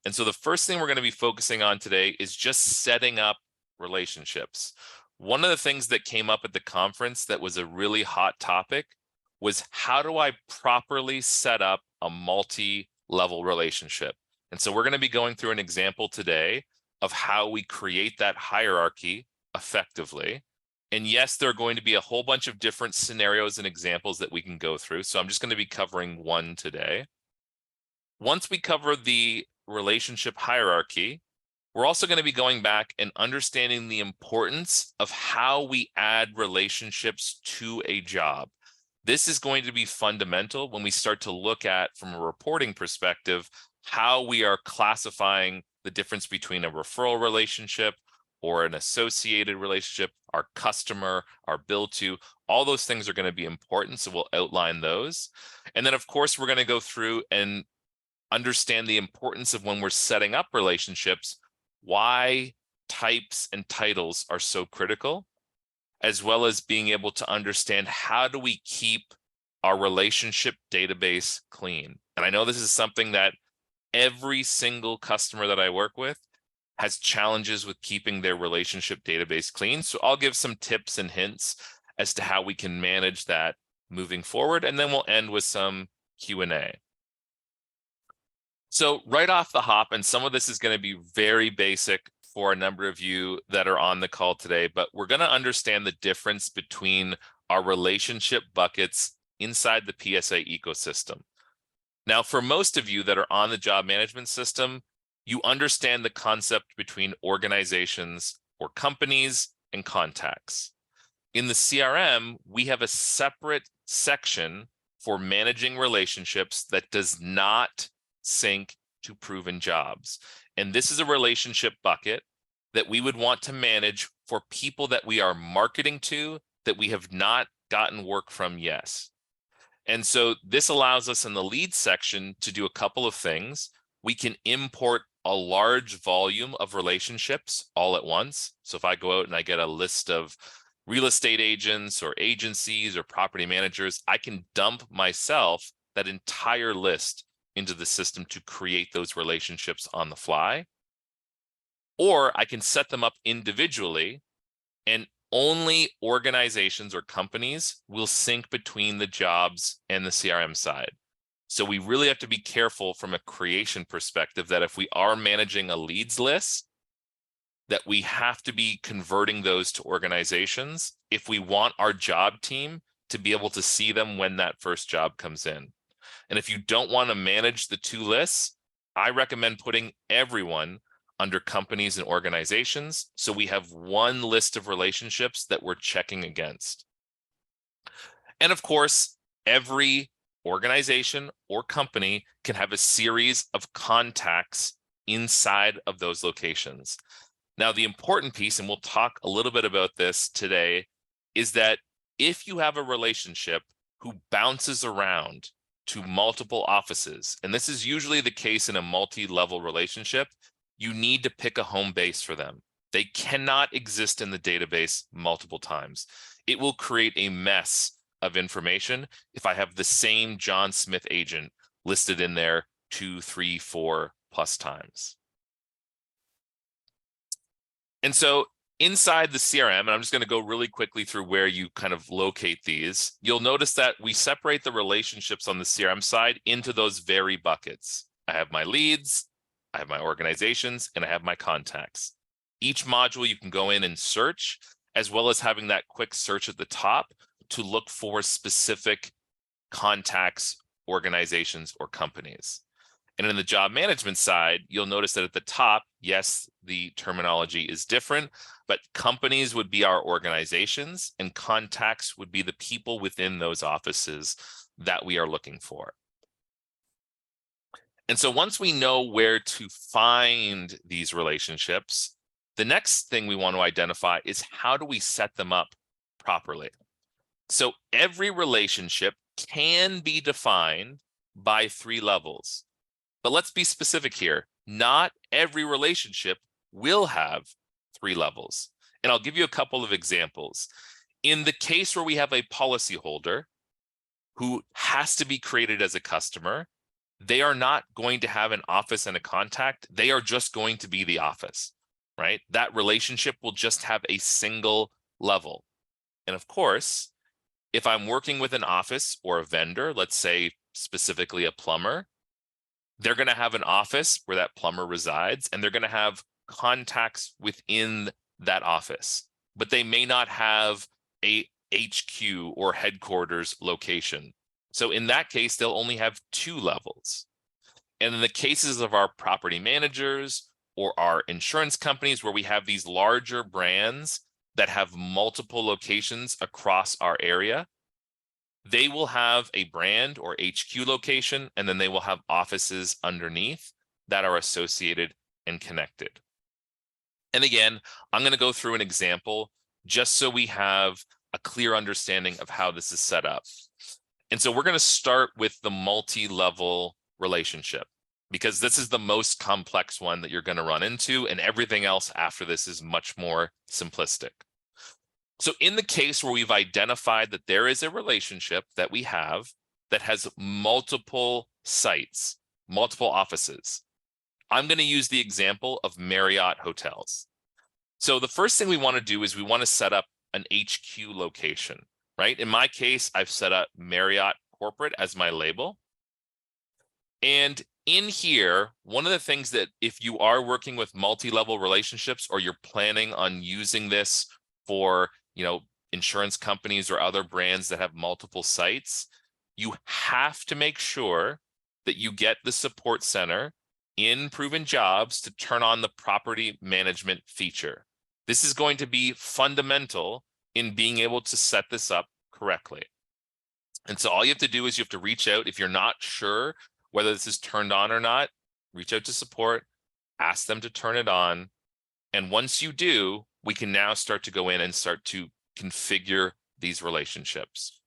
And so the first thing we're going to be focusing on today is just setting up relationships. One of the things that came up at the conference that was a really hot topic was, how do I properly set up a multi-level relationship? And so we're going to be going through an example today of how we create that hierarchy effectively. And yes, there are going to be a whole bunch of different scenarios and examples that we can go through. So I'm just going to be covering one today. Once we cover the relationship hierarchy, we're also going to be going back and understanding the importance of how we add relationships to a job. This is going to be fundamental when we start to look at, from a reporting perspective, how we are classifying the difference between a referral relationship or an associated relationship, our customer, our bill to. All those things are going to be important, so we'll outline those. And then, of course, we're going to go through and understand the importance of, when we're setting up relationships, why types and titles are so critical, as well as being able to understand how do we keep our relationship database clean. And I know this is something that every single customer that I work with has challenges with keeping their relationship database clean. So I'll give some tips and hints as to how we can manage that moving forward, and then we'll end with some Q&A. So right off the hop, and some of this is going to be very basic for a number of you that are on the call today, but we're going to understand the difference between our relationship buckets inside the PSA ecosystem. Now, for most of you that are on the job management system, you understand the concept between organizations or companies and contacts. In the CRM, we have a separate section for managing relationships that does not sync to proven jobs. And this is a relationship bucket that we would want to manage for people that we are marketing to that we have not gotten work from yet. And so this allows us in the lead section to do a couple of things. We can import a large volume of relationships all at once. So if I go out and I get a list of real estate agents or agencies or property managers, I can dump myself that entire list into the system to create those relationships on the fly. Or I can set them up individually, and only organizations or companies will sync between the jobs and the CRM side. So we really have to be careful from a creation perspective that if we are managing a leads list, that we have to be converting those to organizations if we want our job team to be able to see them when that first job comes in. And if you don't want to manage the two lists, I recommend putting everyone under companies and organizations, so we have one list of relationships that we're checking against. And of course, every organization or company can have a series of contacts inside of those locations. Now, the important piece, and we'll talk a little bit about this today, is that if you have a relationship who bounces around to multiple offices, and this is usually the case in a multi-level relationship, you need to pick a home base for them. They cannot exist in the database multiple times. It will create a mess of information if I have the same John Smith agent listed in there 2, 3, 4 plus times. And so inside the CRM, and I'm just going to go really quickly through where you kind of locate these, you'll notice that we separate the relationships on the CRM side into those very buckets. I have my leads, I have my organizations, and I have my contacts. Each module you can go in and search, as well as having that quick search at the top to look for specific contacts, organizations, or companies. And in the job management side, you'll notice that at the top, yes, the terminology is different, but companies would be our organizations and contacts would be the people within those offices that we are looking for. And so once we know where to find these relationships, the next thing we want to identify is, how do we set them up properly? So every relationship can be defined by 3 levels. But let's be specific here. Not every relationship will have 3 levels. And I'll give you a couple of examples. In the case where we have a policyholder who has to be created as a customer, they are not going to have an office and a contact. They are just going to be the office, right? That relationship will just have a single level. And of course, if I'm working with an office or a vendor, let's say specifically a plumber, they're going to have an office where that plumber resides, and they're going to have contacts within that office, but they may not have a HQ or headquarters location. So in that case, they'll only have 2 levels. And in the cases of our property managers or our insurance companies where we have these larger brands that have multiple locations across our area, they will have a brand or HQ location, and then they will have offices underneath that are associated and connected. And again, I'm going to go through an example just so we have a clear understanding of how this is set up. And so we're going to start with the multi-level relationship, because this is the most complex one that you're going to run into, and everything else after this is much more simplistic. So in the case where we've identified that there is a relationship that we have that has multiple sites, multiple offices, I'm going to use the example of Marriott hotels. So the first thing we want to do is we want to set up an HQ location, right? In my case, I've set up Marriott Corporate as my label. And in here, one of the things that if you are working with multi-level relationships, or you're planning on using this for, insurance companies or other brands that have multiple sites, you have to make sure that you get the support center in Proven Jobs to turn on the property management feature. This is going to be fundamental in being able to set this up correctly. And so all you have to do is you have to reach out. If you're not sure whether this is turned on or not, reach out to support, ask them to turn it on. And once you do, we can now start to go in and start to configure these relationships.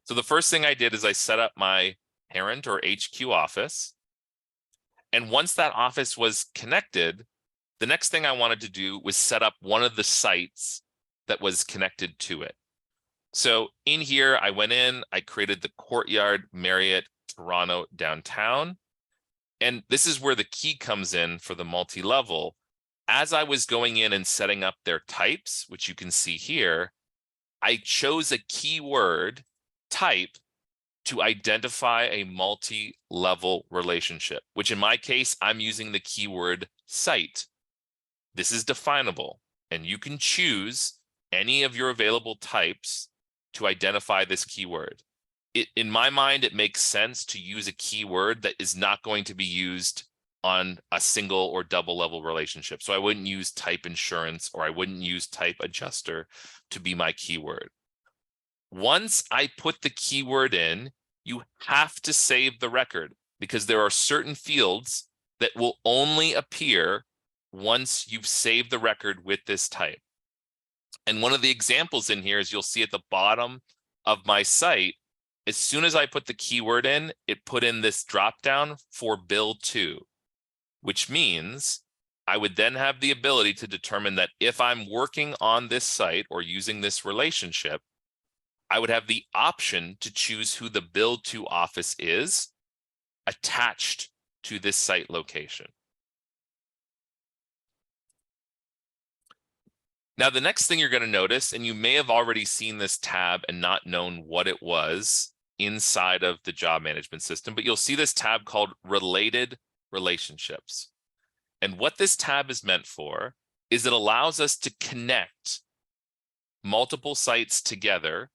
So the first thing I did is I set up my parent or HQ office. And once that office was connected, the next thing I wanted to do was set up one of the sites that was connected to it. So in here, I went in, I created the Courtyard Marriott Toronto Downtown. And this is where the key comes in for the multi-level. As I was going in and setting up their types, which you can see here, I chose a keyword type to identify a multi-level relationship, which in my case, I'm using the keyword site. This is definable, and you can choose any of your available types to identify this keyword. In my mind, it makes sense to use a keyword that is not going to be used on a single or double level relationship. So I wouldn't use type insurance, or I wouldn't use type adjuster to be my keyword. Once I put the keyword in, you have to save the record, because there are certain fields that will only appear once you've saved the record with this type. And one of the examples in here is you'll see at the bottom of my site, as soon as I put the keyword in, it put in this dropdown for bill to, which means I would then have the ability to determine that if I'm working on this site or using this relationship, I would have the option to choose who the bill to office is attached to this site location. Now, the next thing you're going to notice, and you may have already seen this tab and not known what it was inside of the job management system, but you'll see this tab called Related Relationships. And what this tab is meant for is it allows us to connect multiple sites together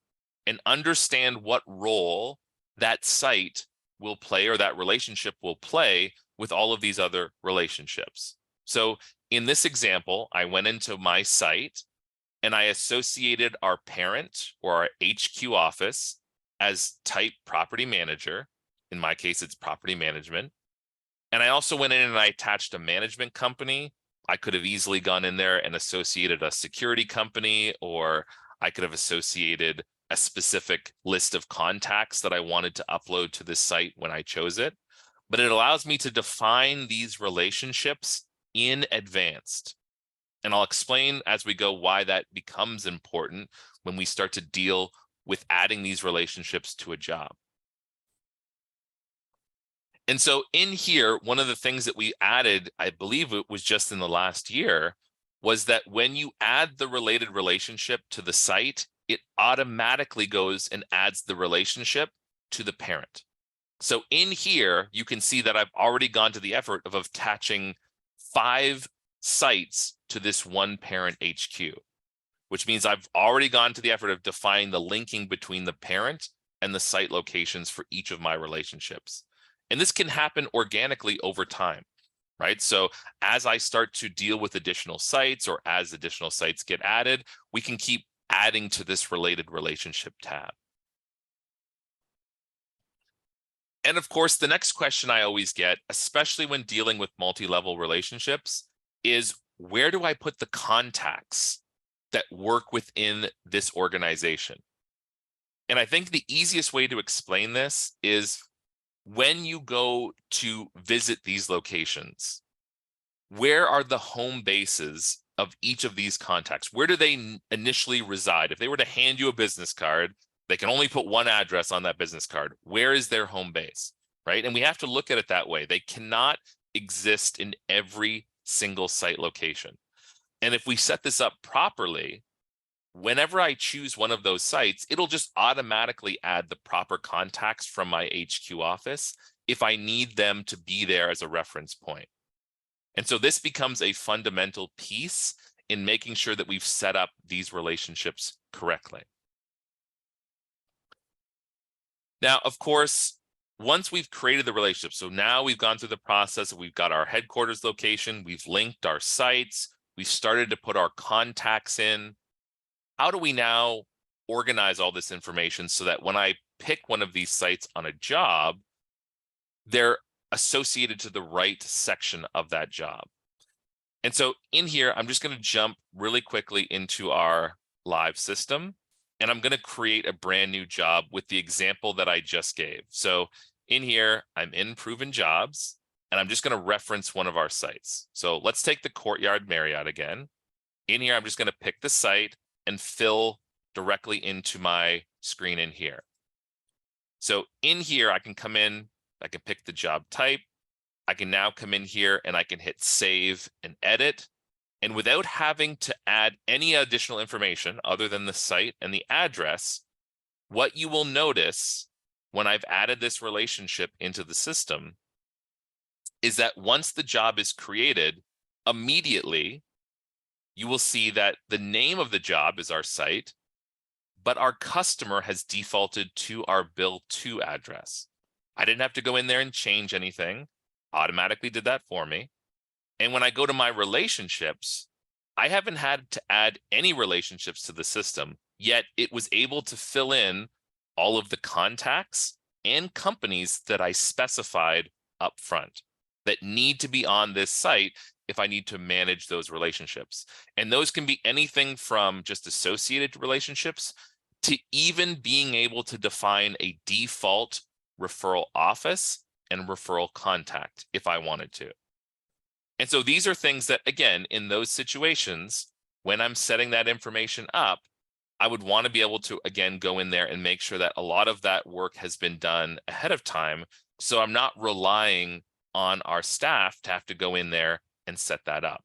and understand what role that site will play, or that relationship will play, with all of these other relationships. So in this example, I went into my site and I associated our parent or our HQ office as type property manager. In my case, it's property management. And I also went in and I attached a management company. I could have easily gone in there and associated a security company, or I could have associated a specific list of contacts that I wanted to upload to this site when I chose it. But it allows me to define these relationships in advance. And I'll explain as we go why that becomes important when we start to deal with adding these relationships to a job. And so in here, one of the things that we added, I believe it was just in the last year, was that when you add the related relationship to the site, it automatically goes and adds the relationship to the parent. So in here, you can see that I've already gone to the effort of attaching 5 sites to this one parent HQ, which means I've already gone to the effort of defining the linking between the parent and the site locations for each of my relationships. And this can happen organically over time, right? So as I start to deal with additional sites or as additional sites get added, we can keep adding to this related relationship tab. And of course, the next question I always get, especially when dealing with multi-level relationships, is where do I put the contacts that work within this organization? And I think the easiest way to explain this is when you go to visit these locations, where are the home bases of each of these contacts? Where do they initially reside? If they were to hand you a business card, they can only put one address on that business card. Where is their home base, right? And we have to look at it that way. They cannot exist in every single site location. And if we set this up properly, whenever I choose one of those sites, it'll just automatically add the proper contacts from my HQ office if I need them to be there as a reference point. And so this becomes a fundamental piece in making sure that we've set up these relationships correctly. Now, of course, once we've created the relationship, so now we've gone through the process, we've got our headquarters location, we've linked our sites, we've started to put our contacts in. How do we now organize all this information so that when I pick one of these sites on a job, they're associated to the right section of that job? And so in here, I'm just going to jump really quickly into our live system, and I'm going to create a brand new job with the example that I just gave. So in here, I'm in Proven Jobs, and I'm just going to reference one of our sites. So let's take the Courtyard Marriott again. In here, I'm just going to pick the site and fill directly into my screen in here. So in here, I can come in, I can pick the job type. I can now come in here and I can hit save and edit. And without having to add any additional information other than the site and the address, what you will notice when I've added this relationship into the system is that once the job is created, immediately you will see that the name of the job is our site, but our customer has defaulted to our bill to address. I didn't have to go in there and change anything. Automatically did that for me. And when I go to my relationships, I haven't had to add any relationships to the system, yet it was able to fill in all of the contacts and companies that I specified up front that need to be on this site if I need to manage those relationships. And those can be anything from just associated relationships to even being able to define a default referral office and referral contact if I wanted to. And so these are things that, again, in those situations, when I'm setting that information up, I would want to be able to, again, go in there and make sure that a lot of that work has been done ahead of time. So I'm not relying on our staff to have to go in there and set that up.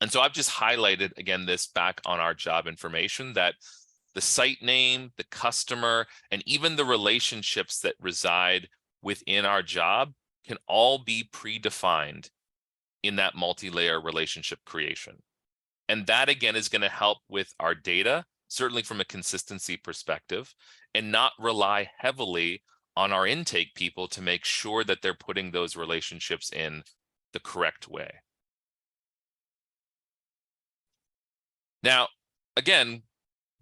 And so I've just highlighted, again, this back on our job information, that the site name, the customer, and even the relationships that reside within our job can all be predefined in that multi-layer relationship creation. And that, again, is going to help with our data, certainly from a consistency perspective, and not rely heavily on our intake people to make sure that they're putting those relationships in the correct way. Now, again,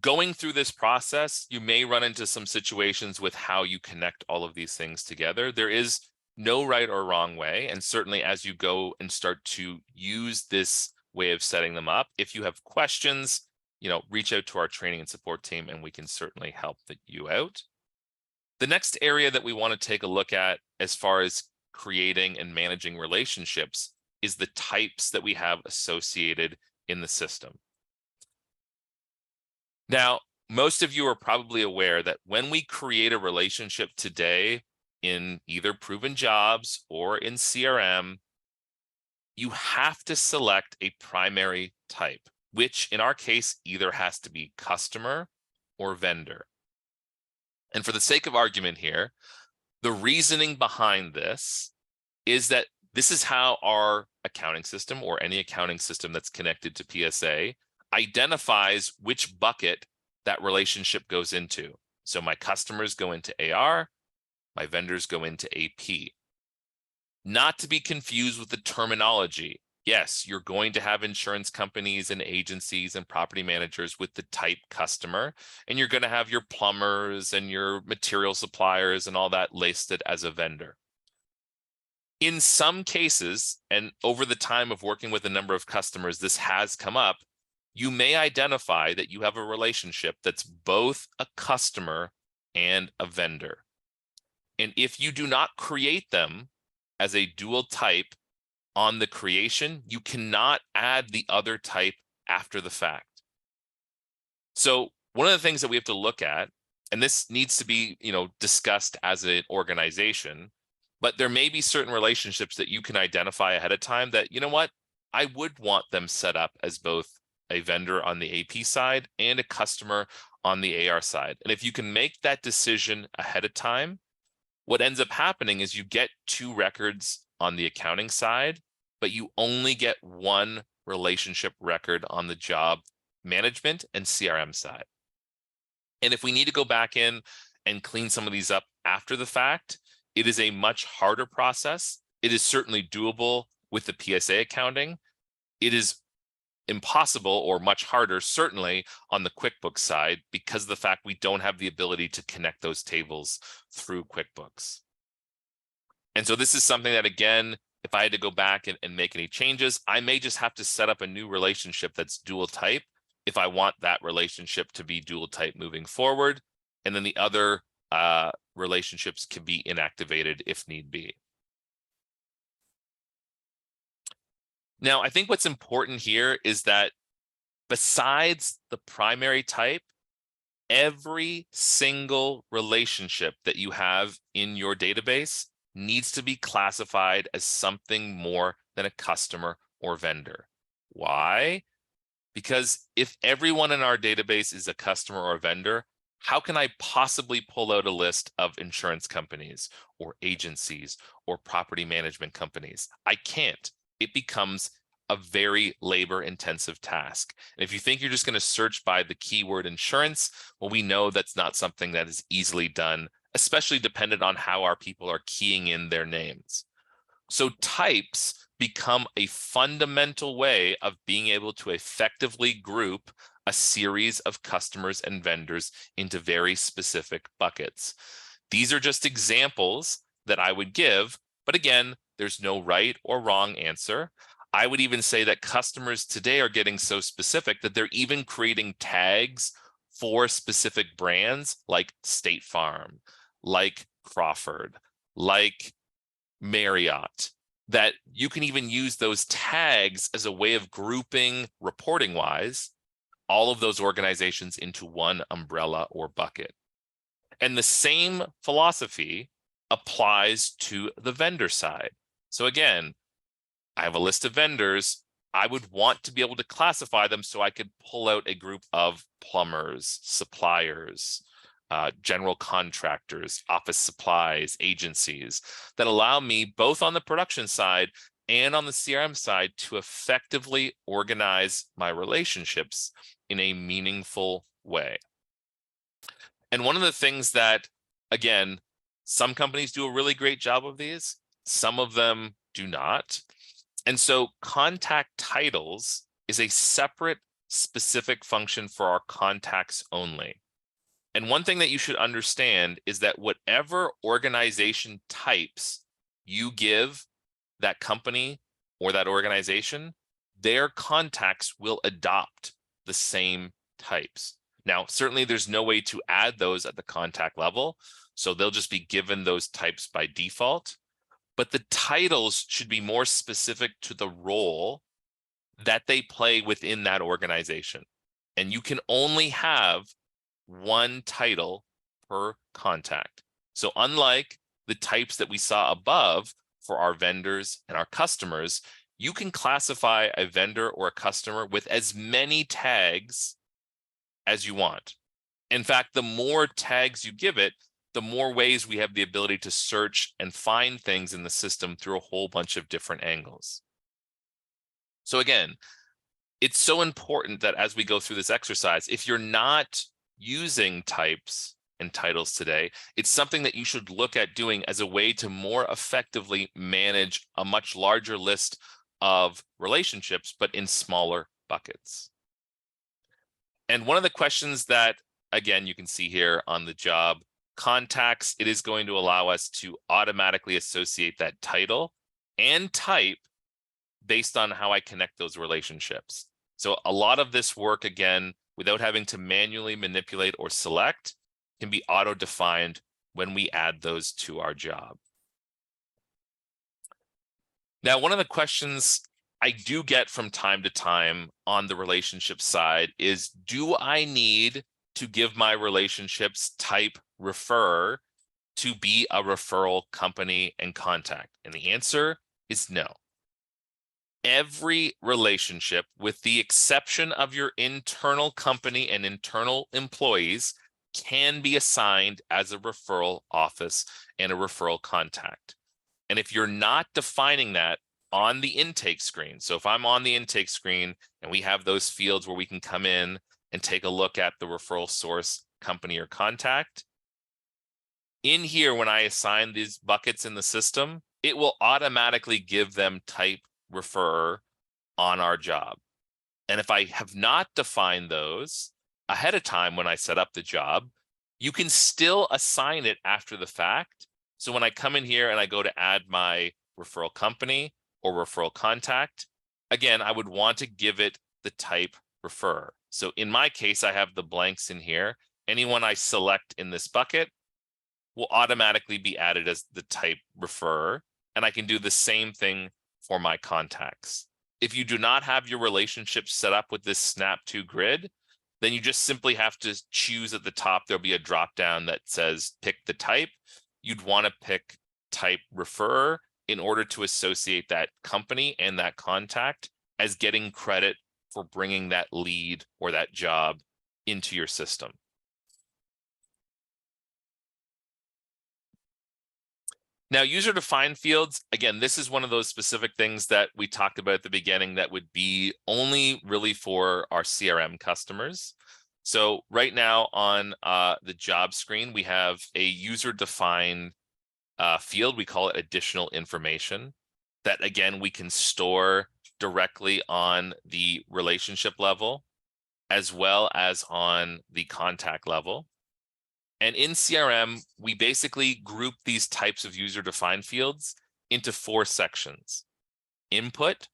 going through this process, you may run into some situations with how you connect all of these things together. There is no right or wrong way. And certainly as you go and start to use this way of setting them up, if you have questions, reach out to our training and support team and we can certainly help you out. The next area that we want to take a look at as far as creating and managing relationships is the types that we have associated in the system. Now, most of you are probably aware that when we create a relationship today, in either proven jobs or in CRM, you have to select a primary type, which in our case either has to be customer or vendor. And for the sake of argument here, the reasoning behind this is that this is how our accounting system, or any accounting system that's connected to PSA, identifies which bucket that relationship goes into. So my customers go into AR, my vendors go into AP. Not to be confused with the terminology. Yes, you're going to have insurance companies and agencies and property managers with the type customer, and you're going to have your plumbers and your material suppliers and all that listed as a vendor. In some cases, and over the time of working with a number of customers, this has come up, you may identify that you have a relationship that's both a customer and a vendor. And if you do not create them as a dual type on the creation, you cannot add the other type after the fact. So one of the things that we have to look at, and this needs to be, discussed as an organization, but there may be certain relationships that you can identify ahead of time that, I would want them set up as both a vendor on the AP side and a customer on the AR side. And if you can make that decision ahead of time, what ends up happening is you get 2 records on the accounting side, but you only get 1 relationship record on the job management and CRM side. And if we need to go back in and clean some of these up after the fact, it is a much harder process. It is certainly doable with the PSA accounting. It is impossible, or much harder, certainly on the QuickBooks side, because of the fact we don't have the ability to connect those tables through QuickBooks. And so this is something that, again, if I had to go back and make any changes, I may just have to set up a new relationship that's dual type if I want that relationship to be dual type moving forward. And then the other relationships can be inactivated if need be. Now, I think what's important here is that besides the primary type, every single relationship that you have in your database needs to be classified as something more than a customer or vendor. Why? Because if everyone in our database is a customer or a vendor, how can I possibly pull out a list of insurance companies or agencies or property management companies? I can't. It becomes a very labor-intensive task. And if you think you're just going to search by the keyword insurance, well, we know that's not something that is easily done, especially dependent on how our people are keying in their names. So types become a fundamental way of being able to effectively group a series of customers and vendors into very specific buckets. These are just examples that I would give, but again, there's no right or wrong answer. I would even say that customers today are getting so specific that they're even creating tags for specific brands like State Farm, like Crawford, like Marriott, that you can even use those tags as a way of grouping reporting wise all of those organizations into one umbrella or bucket. And the same philosophy applies to the vendor side. So again, I have a list of vendors. I would want to be able to classify them so I could pull out a group of plumbers, suppliers, general contractors, office supplies, agencies that allow me both on the production side and on the CRM side to effectively organize my relationships in a meaningful way. And one of the things that, again, some companies do a really great job of these, some of them do not. And so contact titles is a separate specific function for our contacts only. And one thing that you should understand is that whatever organization types you give that company or that organization, their contacts will adopt the same types. Now, certainly there's no way to add those at the contact level, so they'll just be given those types by default. But the titles should be more specific to the role that they play within that organization. And you can only have one title per contact. So unlike the types that we saw above for our vendors and our customers, you can classify a vendor or a customer with as many tags as you want. In fact, the more tags you give it, the more ways we have the ability to search and find things in the system through a whole bunch of different angles. So again, it's so important that as we go through this exercise, if you're not using types and titles today, it's something that you should look at doing as a way to more effectively manage a much larger list of relationships, but in smaller buckets. And one of the questions that, again, you can see here on the job contacts, it is going to allow us to automatically associate that title and type based on how I connect those relationships. So a lot of this work, again, without having to manually manipulate or select, can be auto-defined when we add those to our job. Now, one of the questions I do get from time to time on the relationship side is, do I need to give my relationships type refer to be a referral company and contact? And the answer is no. Every relationship, with the exception of your internal company and internal employees, can be assigned as a referral office and a referral contact. And if you're not defining that on the intake screen, so if I'm on the intake screen and we have those fields where we can come in and take a look at the referral source, company, or contact, in here, when I assign these buckets in the system, it will automatically give them type refer on our job. And if I have not defined those ahead of time when I set up the job, you can still assign it after the fact. So when I come in here and I go to add my referral company or referral contact, again, I would want to give it the type refer. So in my case, I have the blanks in here. Anyone I select in this bucket will automatically be added as the type refer. And I can do the same thing for my contacts. If you do not have your relationship set up with this snap to grid, then you just simply have to choose at the top. There'll be a drop down that says pick the type. You'd want to pick type refer in order to associate that company and that contact as getting credit for bringing that lead or that job into your system. Now, user-defined fields, again, this is one of those specific things that we talked about at the beginning that would be only really for our CRM customers. So right now on the job screen, we have a user-defined field. We call it additional information that, again, we can store directly on the relationship level as well as on the contact level. And in CRM, we basically group these types of user-defined fields into 4 sections. Input,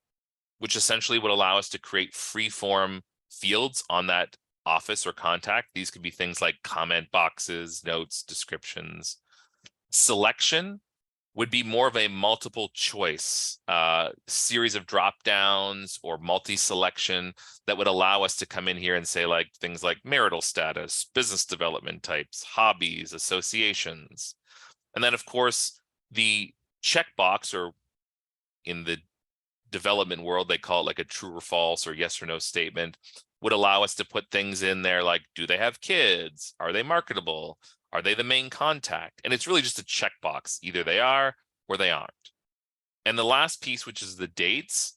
which essentially would allow us to create free-form fields on that office or contact. These could be things like comment boxes, notes, descriptions. Selection would be more of a multiple choice series of drop downs or multi-selection that would allow us to come in here and say like things like marital status, business development types, hobbies, associations. And then of course the checkbox, or in the development world, they call it like a true or false or yes or no statement, would allow us to put things in there like, do they have kids? Are they marketable? Are they the main contact? And it's really just a checkbox. Either they are or they aren't. And the last piece, which is the dates,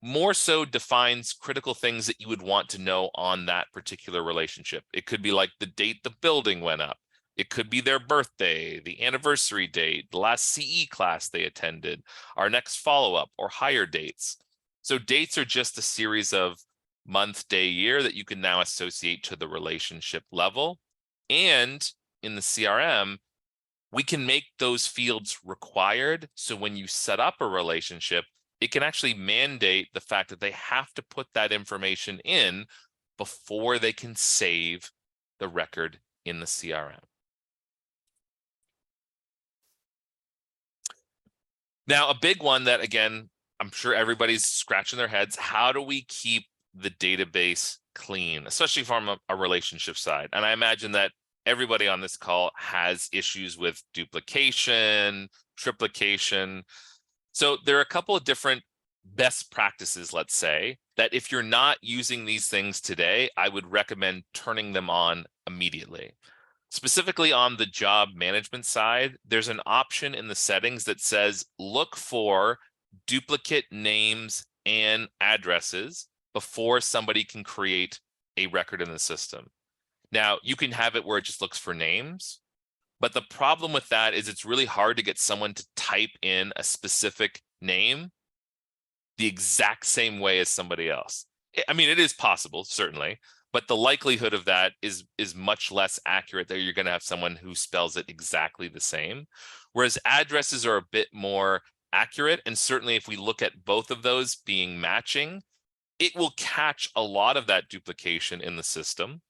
more so defines critical things that you would want to know on that particular relationship. It could be like the date the building went up. It could be their birthday, the anniversary date, the last CE class they attended, our next follow-up, or hire dates. So dates are just a series of month, day, year that you can now associate to the relationship level. And in the CRM, we can make those fields required. So when you set up a relationship, it can actually mandate the fact that they have to put that information in before they can save the record in the CRM. Now, a big one that, again, I'm sure everybody's scratching their heads, how do we keep the database clean, especially from a relationship side? And I imagine that everybody on this call has issues with duplication, triplication. So there are a couple of different best practices, let's say, that if you're not using these things today, I would recommend turning them on immediately. Specifically on the job management side, there's an option in the settings that says look for duplicate names and addresses before somebody can create a record in the system. Now, you can have it where it just looks for names, but the problem with that is it's really hard to get someone to type in a specific name the exact same way as somebody else. I mean, it is possible, certainly, but the likelihood of that is much less accurate that you're going to have someone who spells it exactly the same. Whereas addresses are a bit more accurate. And certainly if we look at both of those being matching, it will catch a lot of that duplication in the system.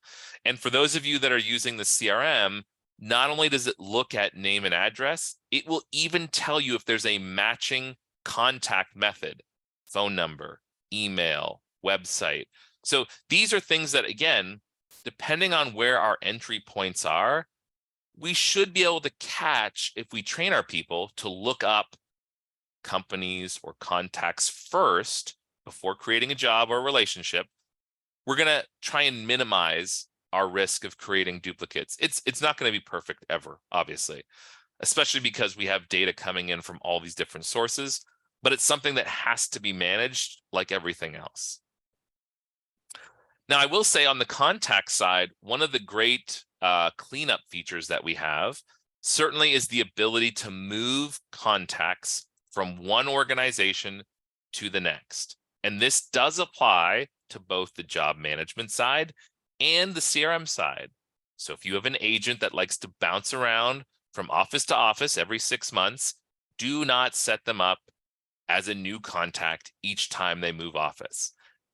And for those of you that are using the CRM, not only does it look at name and address, it will even tell you if there's a matching contact method, phone number, email, website. So these are things that, again, depending on where our entry points are, we should be able to catch if we train our people to look up companies or contacts first before creating a job or a relationship. We're going to try and minimize our risk of creating duplicates. It's not going to be perfect ever, obviously, especially because we have data coming in from all these different sources, but it's something that has to be managed like everything else. Now, I will say on the contact side, one of the great cleanup features that we have certainly is the ability to move contacts from one organization to the next. And this does apply to both the job management side and the CRM side. So if you have an agent that likes to bounce around from office to office every 6 months, do not set them up as a new contact each time they move office.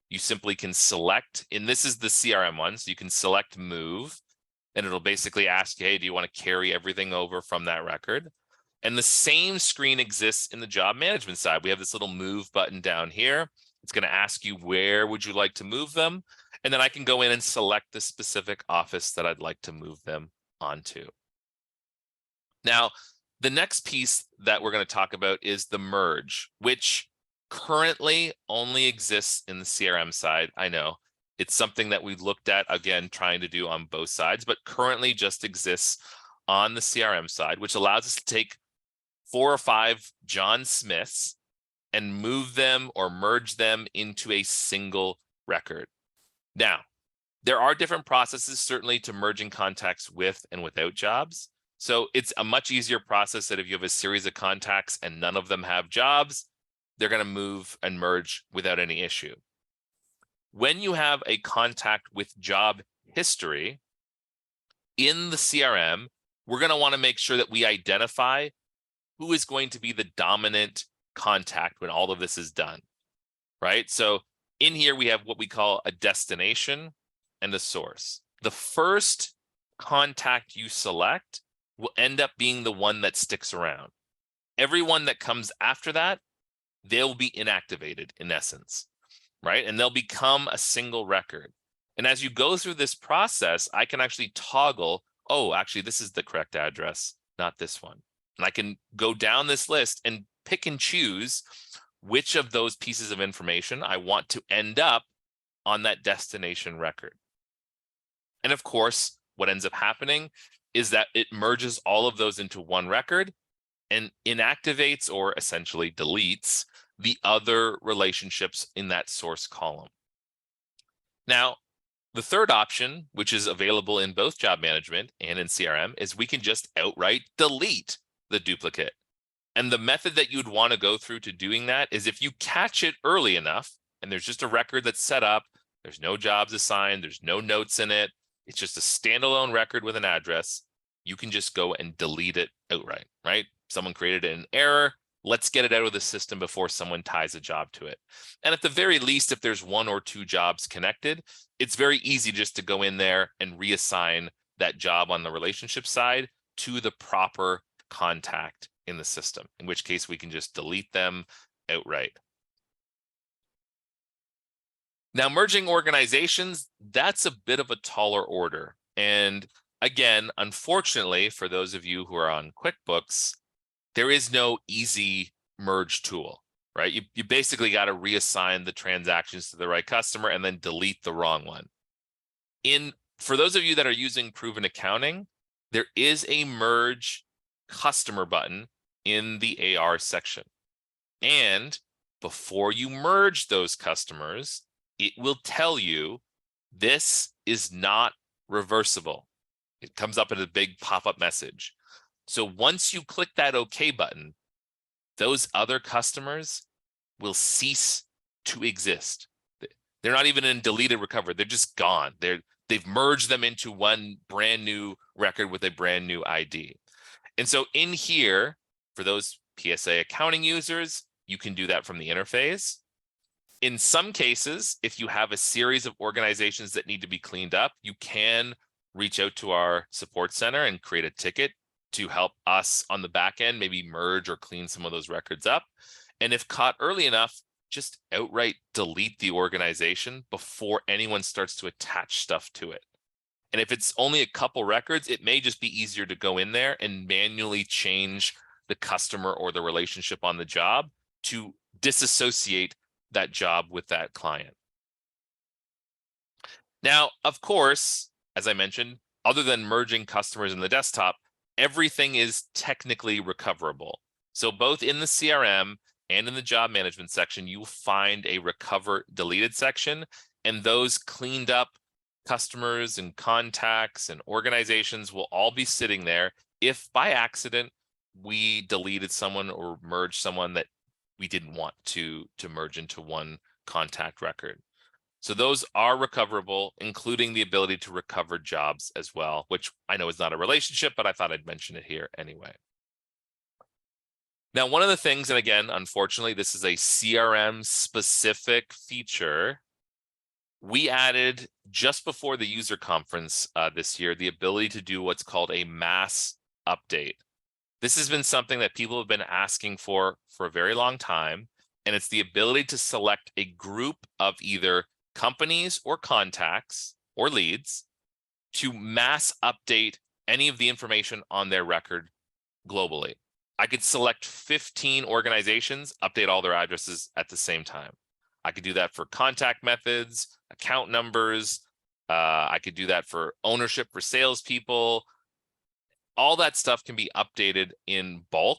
You simply can select, and this is the CRM one, so you can select move, and it'll basically ask you, hey, do you want to carry everything over from that record? And the same screen exists in the job management side. We have this little move button down here. It's going to ask you, where would you like to move them? And then I can go in and select the specific office that I'd like to move them onto. Now, the next piece that we're going to talk about is the merge, which currently only exists in the CRM side. I know it's something that we looked at, again, trying to do on both sides, but currently just exists on the CRM side, which allows us to take 4 or 5 John Smiths and move them or merge them into a single record. Now, there are different processes, certainly, to merging contacts with and without jobs. So it's a much easier process that if you have a series of contacts and none of them have jobs, they're going to move and merge without any issue. When you have a contact with job history in the CRM, we're going to want to make sure that we identify who is going to be the dominant contact when all of this is done, right? So in here, we have what we call a destination and a source. The first contact you select will end up being the one that sticks around. Everyone that comes after that, they'll be inactivated in essence, right? And they'll become a single record. And as you go through this process, I can actually toggle, oh, actually, this is the correct address, not this one. And I can go down this list and pick and choose which of those pieces of information I want to end up on that destination record. And of course, what ends up happening is that it merges all of those into one record and inactivates or essentially deletes the other relationships in that source column. Now, the third option, which is available in both job management and in CRM, is we can just outright delete the duplicate. And the method that you'd want to go through to doing that is if you catch it early enough, and there's just a record that's set up, there's no jobs assigned, there's no notes in it, it's just a standalone record with an address, you can just go and delete it outright, right? Someone created an error, let's get it out of the system before someone ties a job to it. And at the very least, if there's 1 or 2 jobs connected, it's very easy just to go in there and reassign that job on the relationship side to the proper contact in the system, in which case we can just delete them outright. Now, merging organizations, that's a bit of a taller order. And Again, unfortunately, for those of you who are on QuickBooks, there is no easy merge tool, right? You basically got to reassign the transactions to the right customer and then delete the wrong one. For those of you that are using Proven Accounting, there is a merge customer button in the AR section. And before you merge those customers, it will tell you this is not reversible. It comes up in a big pop-up message. So once you click that OK button, those other customers will cease to exist. They're not even in deleted recovered. They're just gone. They've merged them into one brand new record with a brand new ID. And so in here, for those PSA accounting users, you can do that from the interface. In some cases, if you have a series of organizations that need to be cleaned up, you can reach out to our support center and create a ticket to help us on the back end, maybe merge or clean some of those records up. And if caught early enough, just outright delete the organization before anyone starts to attach stuff to it. And if it's only a couple records, it may just be easier to go in there and manually change the customer or the relationship on the job to disassociate that job with that client. Now, of course, as I mentioned, other than merging customers in the desktop, everything is technically recoverable. So both in the CRM and in the job management section, you'll find a recover deleted section, and those cleaned up customers and contacts and organizations will all be sitting there if by accident we deleted someone or merged someone that we didn't want to merge into one contact record. So those are recoverable, including the ability to recover jobs as well, which I know is not a relationship, but I thought I'd mention it here anyway. Now, one of the things, and again, unfortunately, this is a CRM specific feature, we added just before the user conference this year, the ability to do what's called a mass update. This has been something that people have been asking for a very long time, and it's the ability to select a group of either companies or contacts or leads to mass update any of the information on their record globally. I could select 15 organizations, update all their addresses at the same time. I could do that for contact methods, account numbers. I could do that for ownership for salespeople. All that stuff can be updated in bulk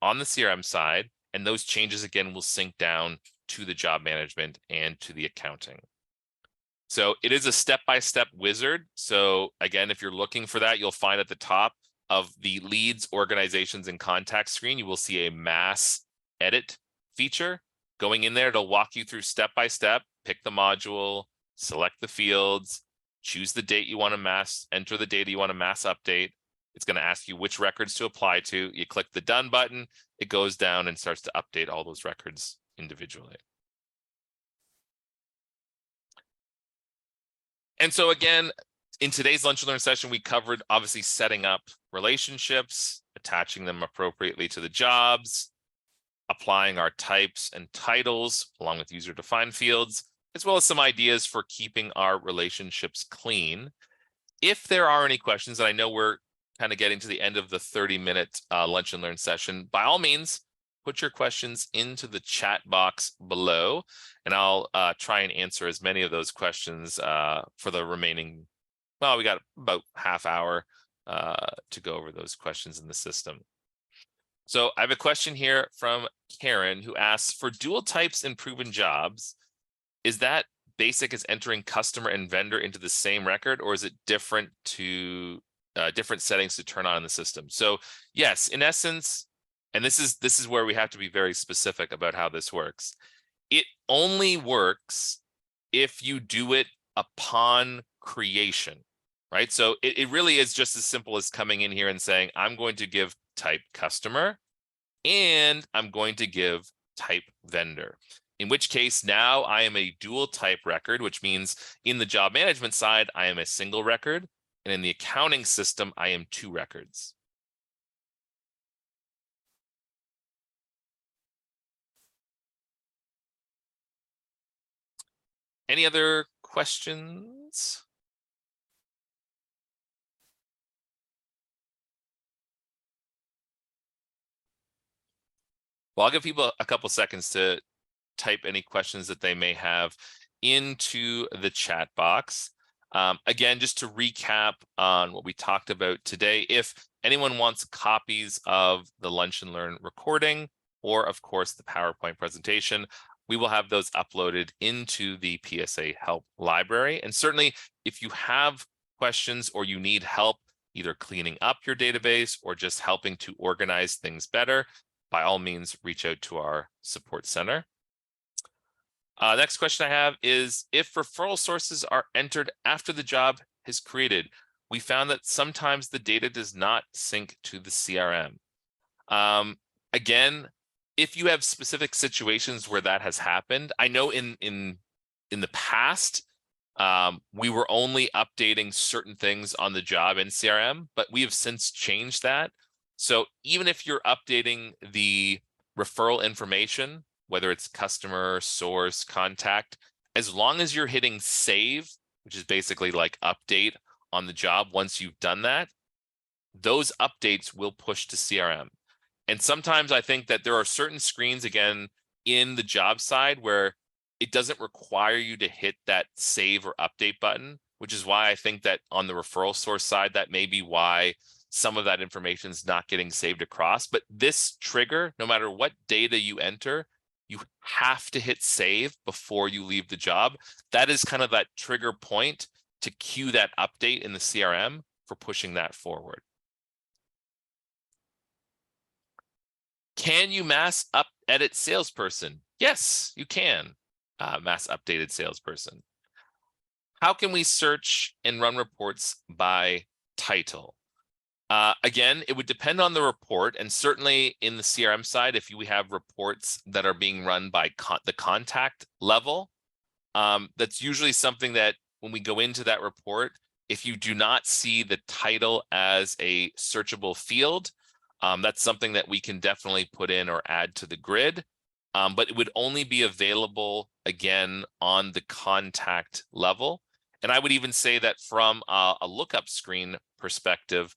on the CRM side, and those changes again will sync down to the job management and to the accounting. So it is a step-by-step wizard. So again, if you're looking for that, you'll find at the top of the leads, organizations, and contacts screen, you will see a mass edit feature. Going in there, it'll walk you through step-by-step, pick the module, select the fields, choose the date you want to mass, enter the data you want to mass update. It's going to ask you which records to apply to. You click the done button, it goes down and starts to update all those records individually. And so again, in today's Lunch and Learn session, we covered obviously setting up relationships, attaching them appropriately to the jobs, applying our types and titles along with user-defined fields, as well as some ideas for keeping our relationships clean. If there are any questions, and I know we're kind of getting to the end of the 30-minute Lunch and Learn session, by all means, put your questions into the chat box below, and I'll try and answer as many of those questions for the remaining, well, we got about half hour to go over those questions in the system. So I have a question here from Karen who asks, for dual types in proven jobs, is that basic as entering customer and vendor into the same record, or is it different to different settings to turn on in the system? So yes, in essence, and this is where we have to be very specific about how this works. It only works if you do it upon creation, right? So it really is just as simple as coming in here and saying, I'm going to give type customer and I'm going to give type vendor. In which case now I am a dual type record, which means in the job management side, I am a single record, and in the accounting system, I am two records. Any other questions? Well, I'll give people a couple seconds to type any questions that they may have into the chat box. Again, just to recap on what we talked about today, if anyone wants copies of the Lunch and Learn recording, or of course the PowerPoint presentation, we will have those uploaded into the PSA help library. And certainly if you have questions or you need help either cleaning up your database or just helping to organize things better, by all means, reach out to our support center. Next question I have is, if referral sources are entered after the job is created, we found that sometimes the data does not sync to the CRM. Again, if you have specific situations where that has happened, I know in the past, we were only updating certain things on the job in CRM, but we have since changed that. So even if you're updating the referral information, whether it's customer, source, contact, as long as you're hitting save, which is basically like update on the job, once you've done that, those updates will push to CRM. And sometimes I think that there are certain screens, again, in the job side where it doesn't require you to hit that save or update button, which is why I think that on the referral source side, that may be why some of that information is not getting saved across. But this trigger, no matter what data you enter, you have to hit save before you leave the job. That is kind of that trigger point to cue that update in the CRM for pushing that forward. Can you mass edit salesperson? Yes, you can mass updated salesperson. How can we search and run reports by title? Again, it would depend on the report, and certainly in the CRM side, if we have reports that are being run by the contact level, that's usually something that when we go into that report, if you do not see the title as a searchable field, that's something that we can definitely put in or add to the grid, but it would only be available, again, on the contact level. And I would even say that from a lookup screen perspective,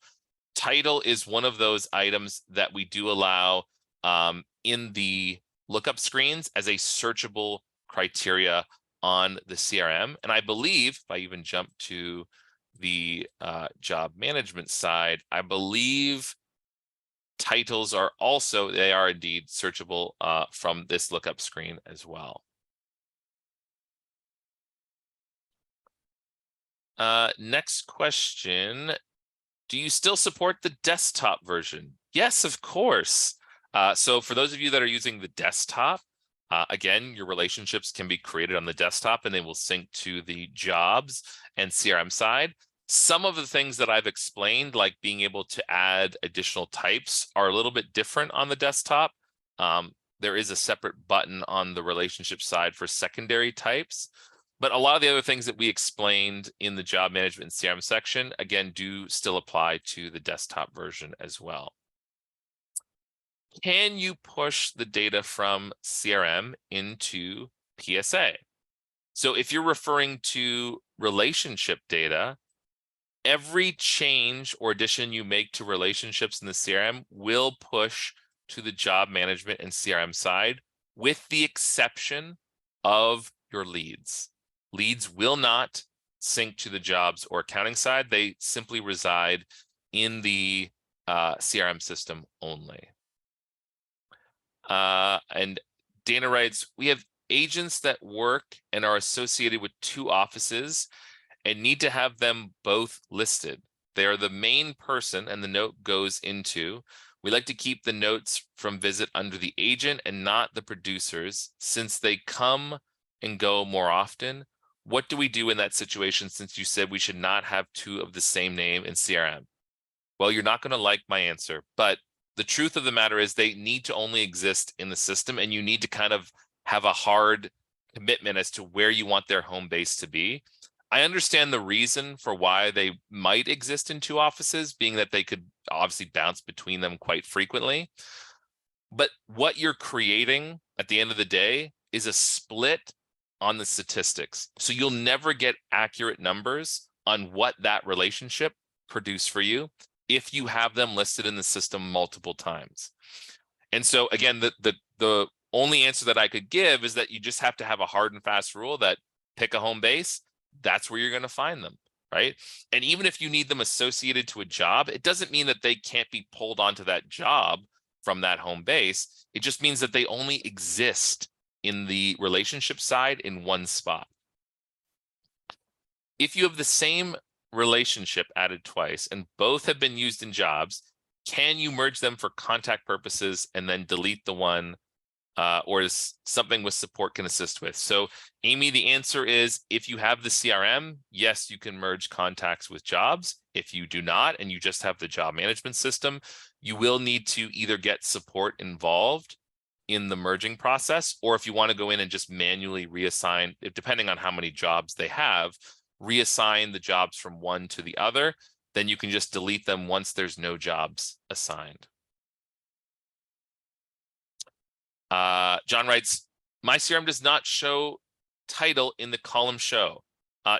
title is one of those items that we do allow in the lookup screens as a searchable criteria on the CRM. And I believe, if I even jump to the job management side, I believe titles are also, they are indeed searchable from this lookup screen as well. Next question. Do you still support the desktop version? Yes, of course. So for those of you that are using the desktop, again, your relationships can be created on the desktop and they will sync to the jobs and CRM side. Some of the things that I've explained, like being able to add additional types, are a little bit different on the desktop. There is a separate button on the relationship side for secondary types. But a lot of the other things that we explained in the job management and CRM section, again, do still apply to the desktop version as well. Can you push the data from CRM into PSA? So if you're referring to relationship data, every change or addition you make to relationships in the CRM will push to the job management and CRM side, with the exception of your leads. Leads will not sync to the jobs or accounting side. They simply reside in the CRM system only. And Dana writes, we have agents that work and are associated with 2 offices and need to have them both listed. They are the main person and the note goes into. We like to keep the notes from visit under the agent and not the producers, since they come and go more often. What do we do in that situation, since you said we should not have 2 of the same name in CRM? Well, you're not going to like my answer, but the truth of the matter is they need to only exist in the system, and you need to kind of have a hard commitment as to where you want their home base to be. I understand the reason for why they might exist in 2 offices, being that they could obviously bounce between them quite frequently. But what you're creating at the end of the day is a split on the statistics. So you'll never get accurate numbers on what that relationship produced for you if you have them listed in the system multiple times. And so again, the the only answer that I could give is that you just have to have a hard and fast rule that pick a home base, that's where you're going to find them, right? And even if you need them associated to a job, it doesn't mean that they can't be pulled onto that job from that home base. It just means that they only exist in the relationship side in one spot. If you have the same relationship added twice and both have been used in jobs, can you merge them for contact purposes and then delete the one or is something with support can assist with? So Amy, the answer is if you have the CRM, yes, you can merge contacts with jobs. If you do not, and you just have the job management system, you will need to either get support involved in the merging process, or if you want to go in and just manually reassign, depending on how many jobs they have, reassign the jobs from one to the other, then you can just delete them once there's no jobs assigned. John writes, my CRM does not show title in the column show.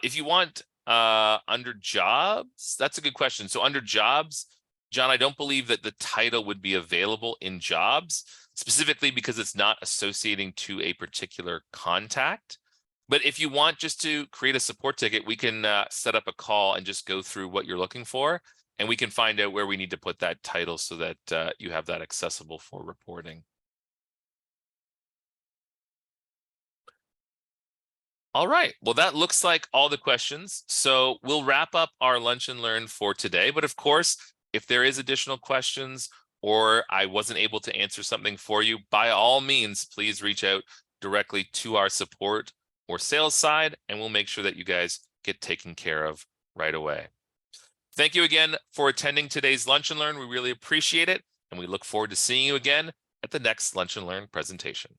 If you want under jobs, that's a good question. So under jobs, John, I don't believe that the title would be available in jobs, specifically because it's not associating to a particular contact. But if you want just to create a support ticket, we can set up a call and just go through what you're looking for, and we can find out where we need to put that title so that you have that accessible for reporting. All right, well, that looks like all the questions. So we'll wrap up our Lunch and Learn for today. But of course, if there is additional questions or I wasn't able to answer something for you, by all means, please reach out directly to our support or sales side, and we'll make sure that you guys get taken care of right away. Thank you again for attending today's Lunch and Learn. We really appreciate it, and we look forward to seeing you again at the next Lunch and Learn presentation.